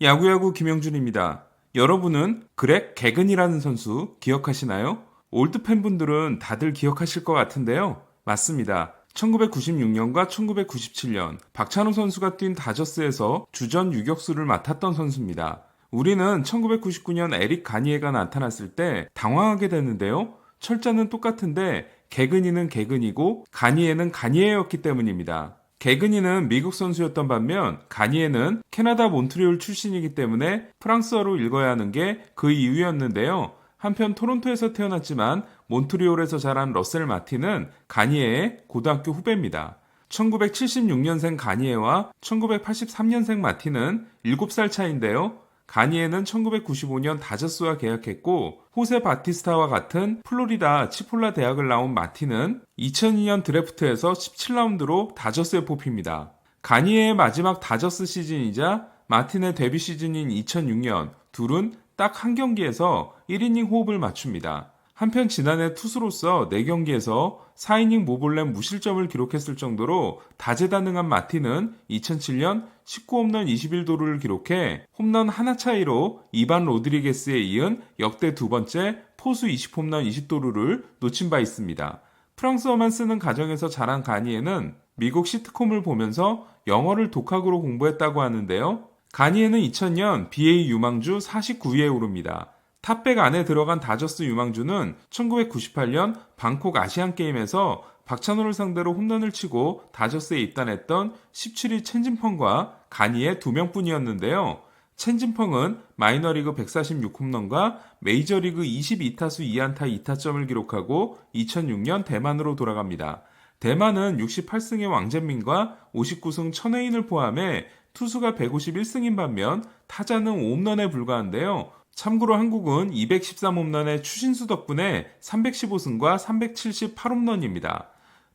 야구야구 김영준입니다. 여러분은 그렉 개근이라는 선수 기억하시나요? 올드 팬분들은 다들 기억하실 것 같은데요. 맞습니다. 1996년과 1997년 박찬호 선수가 뛴 다저스에서 주전 유격수를 맡았던 선수입니다. 우리는 1999년 에릭 가니에가 나타났을 때 당황하게 됐는데요. 철자는 똑같은데 개근이는 개근이고 가니에는 가니에였기 때문입니다. 개근이는 미국 선수였던 반면 가니에는 캐나다 몬트리올 출신이기 때문에 프랑스어로 읽어야 하는 게 그 이유였는데요. 한편 토론토에서 태어났지만 몬트리올에서 자란 러셀 마틴은 가니에의 고등학교 후배입니다. 1976년생 가니에와 1983년생 마틴은 7살 차인데요. 가니에는 1995년 다저스와 계약했고 호세 바티스타와 같은 플로리다 치폴라 대학을 나온 마틴은 2002년 드래프트에서 17라운드로 다저스에 뽑힙니다. 가니에의 마지막 다저스 시즌이자 마틴의 데뷔 시즌인 2006년 둘은 딱 한 경기에서 1이닝 호흡을 맞춥니다. 한편 지난해 투수로서 4경기에서 4이닝 모볼렘 무실점을 기록했을 정도로 다재다능한 마틴은 2007년 19홈런 21도루를 기록해 홈런 하나 차이로 이반 로드리게스에 이은 역대 두 번째 포수 20홈런 20도루를 놓친 바 있습니다. 프랑스어만 쓰는 가정에서 자란 가니에는 미국 시트콤을 보면서 영어를 독학으로 공부했다고 하는데요. 가니에는 2000년 BA 유망주 49위에 오릅니다. 탑백 안에 들어간 다저스 유망주는 1998년 방콕 아시안게임에서 박찬호를 상대로 홈런을 치고 다저스에 입단했던 17위 첸진펑과 가니에 2명뿐이었는데요. 첸진펑은 마이너리그 146홈런과 메이저리그 22타수 2안타 2타점을 기록하고 2006년 대만으로 돌아갑니다. 대만은 68승의 왕젠민과 59승 천회인을 포함해 투수가 151승인 반면 타자는 5홈런에 불과한데요. 참고로 한국은 213홈런의 추신수 덕분에 315승과 378홈런입니다.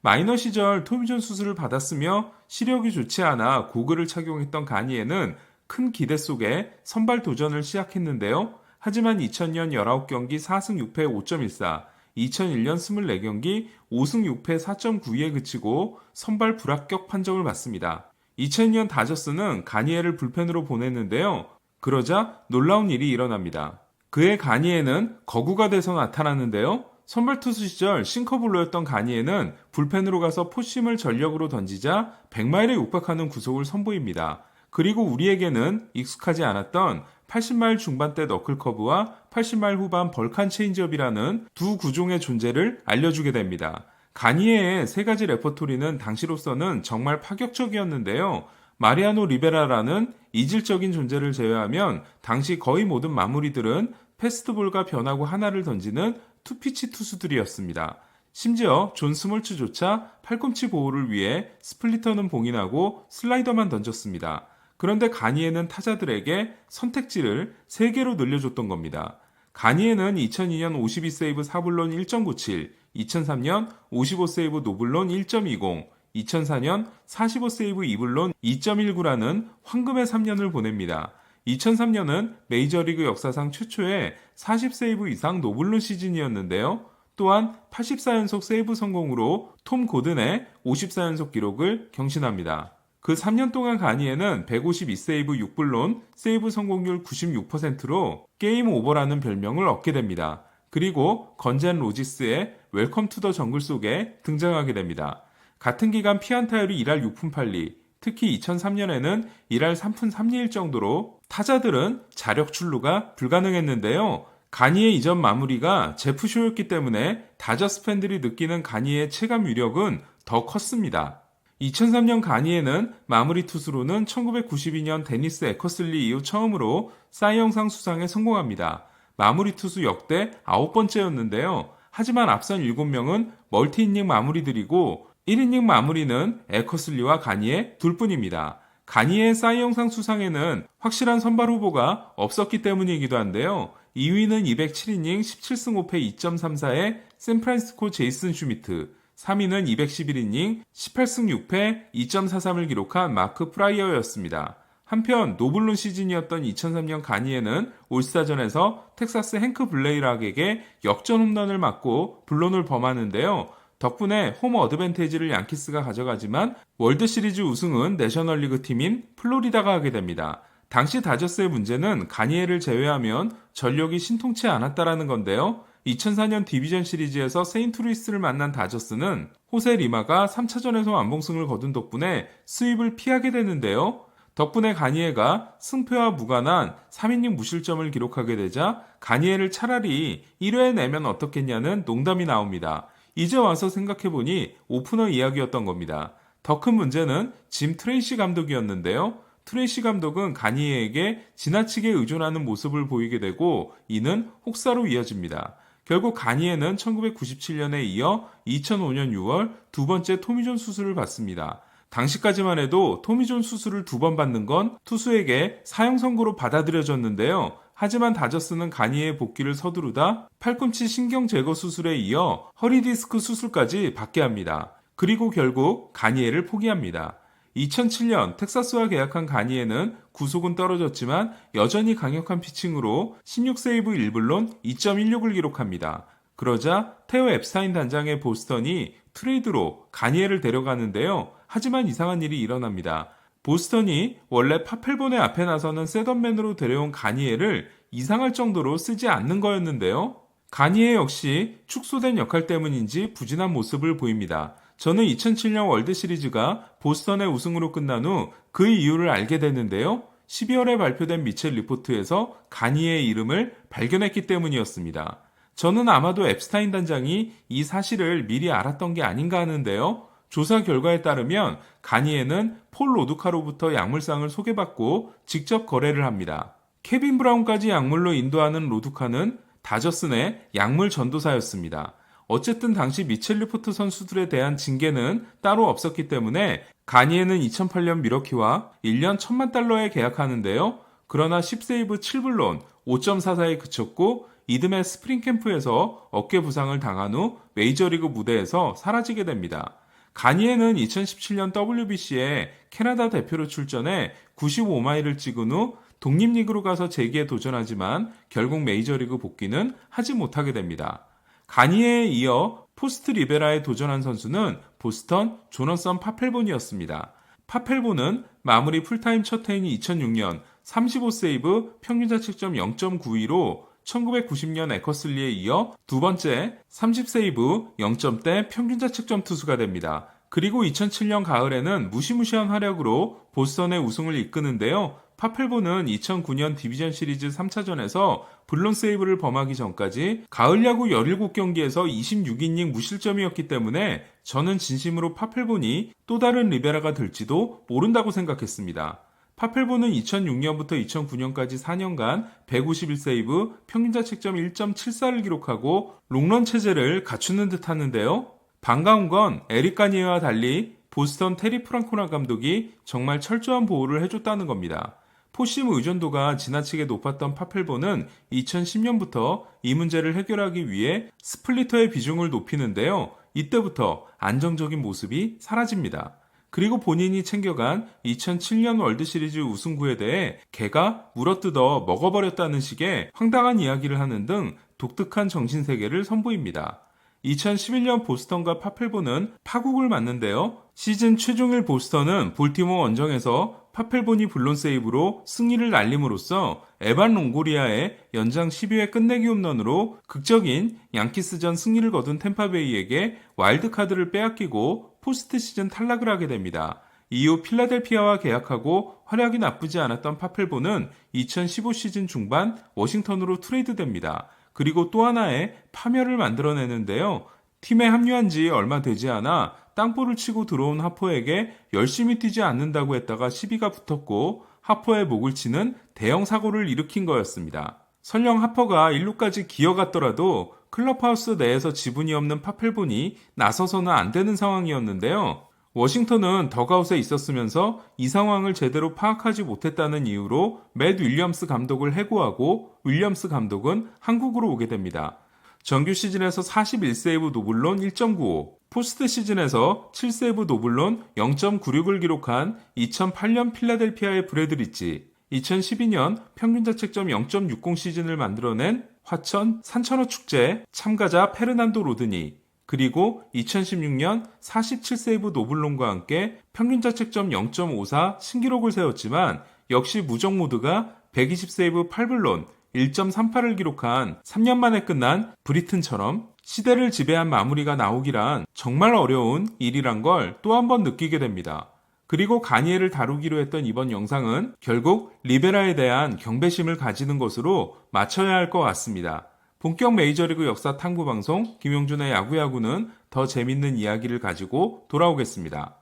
마이너 시절 토미존 수술을 받았으며 시력이 좋지 않아 고글을 착용했던 가니에는 큰 기대 속에 선발 도전을 시작했는데요. 하지만 2000년 19경기 4승 6패 5.14, 2001년 24경기 5승 6패 4.92에 그치고 선발 불합격 판정을 받습니다. 2002년 다저스는 가니에를 불펜으로 보냈는데요. 그러자 놀라운 일이 일어납니다. 그의 가니에는 거구가 돼서 나타났는데요. 선발 투수 시절 싱커블러였던 가니에는 불펜으로 가서 포심을 전력으로 던지자 100마일에 육박하는 구속을 선보입니다. 그리고 우리에게는 익숙하지 않았던 80마일 중반대 너클커브와 80마일 후반 벌칸 체인지업이라는 두 구종의 존재를 알려주게 됩니다. 가니에의 세 가지 레퍼토리는 당시로서는 정말 파격적이었는데요. 마리아노 리베라라는 이질적인 존재를 제외하면 당시 거의 모든 마무리들은 패스트볼과 변화구 하나를 던지는 투피치 투수들이었습니다. 심지어 존 스몰츠조차 팔꿈치 보호를 위해 스플리터는 봉인하고 슬라이더만 던졌습니다. 그런데 가니에는 타자들에게 선택지를 3개로 늘려줬던 겁니다. 가니에는 2002년 52세이브 4불론 1.97, 2003년 55세이브 노블론 1.20, 2004년 45세이브 2불론 2.19라는 황금의 3년을 보냅니다. 2003년은 메이저리그 역사상 최초의 40세이브 이상 노블론 시즌이었는데요. 또한 84연속 세이브 성공으로 톰 고든의 54연속 기록을 경신합니다. 그 3년 동안 가니에는 152세이브 6불론 세이브 성공률 96%로 게임 오버라는 별명을 얻게 됩니다. 그리고 건젠 로지스의 웰컴 투 더 정글 속에 등장하게 됩니다. 같은 기간 피안타율이 1할 6푼 8리, 특히 2003년에는 1할 3푼 3리일 정도로 타자들은 자력 출루가 불가능했는데요. 가니의 이전 마무리가 제프쇼였기 때문에 다저스 팬들이 느끼는 가니의 체감 위력은 더 컸습니다. 2003년 가니에는 마무리 투수로는 1992년 데니스 에커슬리 이후 처음으로 사이 영상 수상에 성공합니다. 마무리 투수 역대 9번째였는데요. 하지만 앞선 7명은 멀티이닝 마무리들이고 1이닝 마무리는 에커슬리와 가니에 둘뿐입니다. 가니의 사이 영상 수상에는 확실한 선발 후보가 없었기 때문이기도 한데요. 2위는 207이닝 17승 5패 2.34의 샌프란시스코 제이슨 슈미트, 3위는 211이닝 18승 6패 2.43을 기록한 마크 프라이어였습니다. 한편 노블론 시즌이었던 2003년 가니에는 올스타전에서 텍사스 행크 블레이락에게 역전 홈런을 맞고 블론을 범하는데요. 덕분에 홈 어드밴티지를 양키스가 가져가지만 월드시리즈 우승은 내셔널리그 팀인 플로리다가 하게 됩니다. 당시 다저스의 문제는 가니에를 제외하면 전력이 신통치 않았다라는 건데요. 2004년 디비전 시리즈에서 세인트루이스를 만난 다저스는 호세 리마가 3차전에서 완봉승을 거둔 덕분에 스윕을 피하게 되는데요. 덕분에 가니에가 승패와 무관한 3이닝 무실점을 기록하게 되자 가니에를 차라리 1회에 내면 어떻겠냐는 농담이 나옵니다. 이제 와서 생각해보니 오프너 이야기였던 겁니다. 더 큰 문제는 짐 트레이시 감독이었는데요. 트레이시 감독은 가니에에게 지나치게 의존하는 모습을 보이게 되고 이는 혹사로 이어집니다. 결국 가니에는 1997년에 이어 2005년 6월 두 번째 토미존 수술을 받습니다. 당시까지만 해도 토미존 수술을 2번 받는 건 투수에게 사형 선고로 받아들여졌는데요. 하지만 다저스는 가니에의 복귀를 서두르다 팔꿈치 신경 제거 수술에 이어 허리 디스크 수술까지 받게 합니다. 그리고 결국 가니에를 포기합니다. 2007년 텍사스와 계약한 가니에는 구속은 떨어졌지만 여전히 강력한 피칭으로 16세이브 1불론 2.16을 기록합니다. 그러자 테오 앱스타인 단장의 보스턴이 트레이드로 가니에를 데려가는데요. 하지만 이상한 일이 일어납니다. 보스턴이 원래 파펠본의 앞에 나서는 셋업맨으로 데려온 가니에를 이상할 정도로 쓰지 않는 거였는데요. 가니에 역시 축소된 역할 때문인지 부진한 모습을 보입니다. 저는 2007년 월드시리즈가 보스턴의 우승으로 끝난 후 그 이유를 알게 됐는데요. 12월에 발표된 미첼 리포트에서 가니에의 이름을 발견했기 때문이었습니다. 저는 아마도 앱스타인 단장이 이 사실을 미리 알았던 게 아닌가 하는데요. 조사 결과에 따르면 가니에는 폴 로드카로부터 약물상을 소개받고 직접 거래를 합니다. 케빈 브라운까지 약물로 인도하는 로드카는 다저스 내 약물 전도사였습니다. 어쨌든 당시 미첼 리포트 선수들에 대한 징계는 따로 없었기 때문에 가니에는 2008년 미러키와 1년 1,000만 달러에 계약하는데요. 그러나 10세이브 7불론 5.44에 그쳤고 이듬해 스프링 캠프에서 어깨 부상을 당한 후 메이저리그 무대에서 사라지게 됩니다. 가니에는 2017년 WBC에 캐나다 대표로 출전해 95마일을 찍은 후 독립리그로 가서 재기에 도전하지만 결국 메이저리그 복귀는 하지 못하게 됩니다. 가니에에 이어 포스트 리베라에 도전한 선수는 보스턴 조너선 파펠본이었습니다. 파펠본은 마무리 풀타임 첫 해인 2006년 35세이브 평균자책점 0.92로 1990년 에커슬리에 이어 두 번째 30세이브 0점대 평균자책점 투수가 됩니다. 그리고 2007년 가을에는 무시무시한 활약으로 보스턴의 우승을 이끄는데요. 파펠본은 2009년 디비전 시리즈 3차전에서 블론 세이브를 범하기 전까지 가을 야구 17경기에서 26이닝 무실점이었기 때문에 저는 진심으로 파펠본이 또 다른 리베라가 될지도 모른다고 생각했습니다. 파펠본은 2006년부터 2009년까지 4년간 151세이브, 평균자책점 1.74를 기록하고 롱런 체제를 갖추는 듯 하는데요. 반가운 건 에릭 가니에와 달리 보스턴 테리 프랑코나 감독이 정말 철저한 보호를 해줬다는 겁니다. 포심 의존도가 지나치게 높았던 파펠본은 2010년부터 이 문제를 해결하기 위해 스플리터의 비중을 높이는데요. 이때부터 안정적인 모습이 사라집니다. 그리고 본인이 챙겨간 2007년 월드시리즈 우승구에 대해 개가 물어뜯어 먹어버렸다는 식의 황당한 이야기를 하는 등 독특한 정신세계를 선보입니다. 2011년 보스턴과 파펠본은 파국을 맞는데요. 시즌 최종일 보스턴은 볼티모어 원정에서 파펠본이 블론 세이브로 승리를 날림으로써 에반 롱고리아의 연장 12회 끝내기 홈런으로 극적인 양키스전 승리를 거둔 템파베이에게 와일드카드를 빼앗기고 포스트 시즌 탈락을 하게 됩니다. 이후 필라델피아와 계약하고 활약이 나쁘지 않았던 파펠본은 2015 시즌 중반 워싱턴으로 트레이드됩니다. 그리고 또 하나의 파멸을 만들어내는데요. 팀에 합류한 지 얼마 되지 않아 땅볼을 치고 들어온 하퍼에게 열심히 뛰지 않는다고 했다가 시비가 붙었고 하퍼의 목을 치는 대형 사고를 일으킨 거였습니다. 설령 하퍼가 1루까지 기어갔더라도 클럽하우스 내에서 지분이 없는 파펠본이 나서서는 안 되는 상황이었는데요. 워싱턴은 덕아웃에 있었으면서 이 상황을 제대로 파악하지 못했다는 이유로 맷 윌리엄스 감독을 해고하고 윌리엄스 감독은 한국으로 오게 됩니다. 정규 시즌에서 41세이브 노블론 1.95, 포스트 시즌에서 7세이브 노블론 0.96을 기록한 2008년 필라델피아의 브래드 리치, 2012년 평균자책점 0.60 시즌을 만들어낸 화천 산천어 축제 참가자 페르난도 로드니, 그리고 2016년 47세이브 노블론과 함께 평균자책점 0.54 신기록을 세웠지만 역시 무적 모드가 120세이브 8블론 1.38을 기록한 3년 만에 끝난 브리튼처럼 시대를 지배한 마무리가 나오기란 정말 어려운 일이란 걸 또 한 번 느끼게 됩니다. 그리고 가니에를 다루기로 했던 이번 영상은 결국 리베라에 대한 경배심을 가지는 것으로 마쳐야 할 것 같습니다. 본격 메이저리그 역사 탐구 방송 김용준의 야구야구는 더 재밌는 이야기를 가지고 돌아오겠습니다.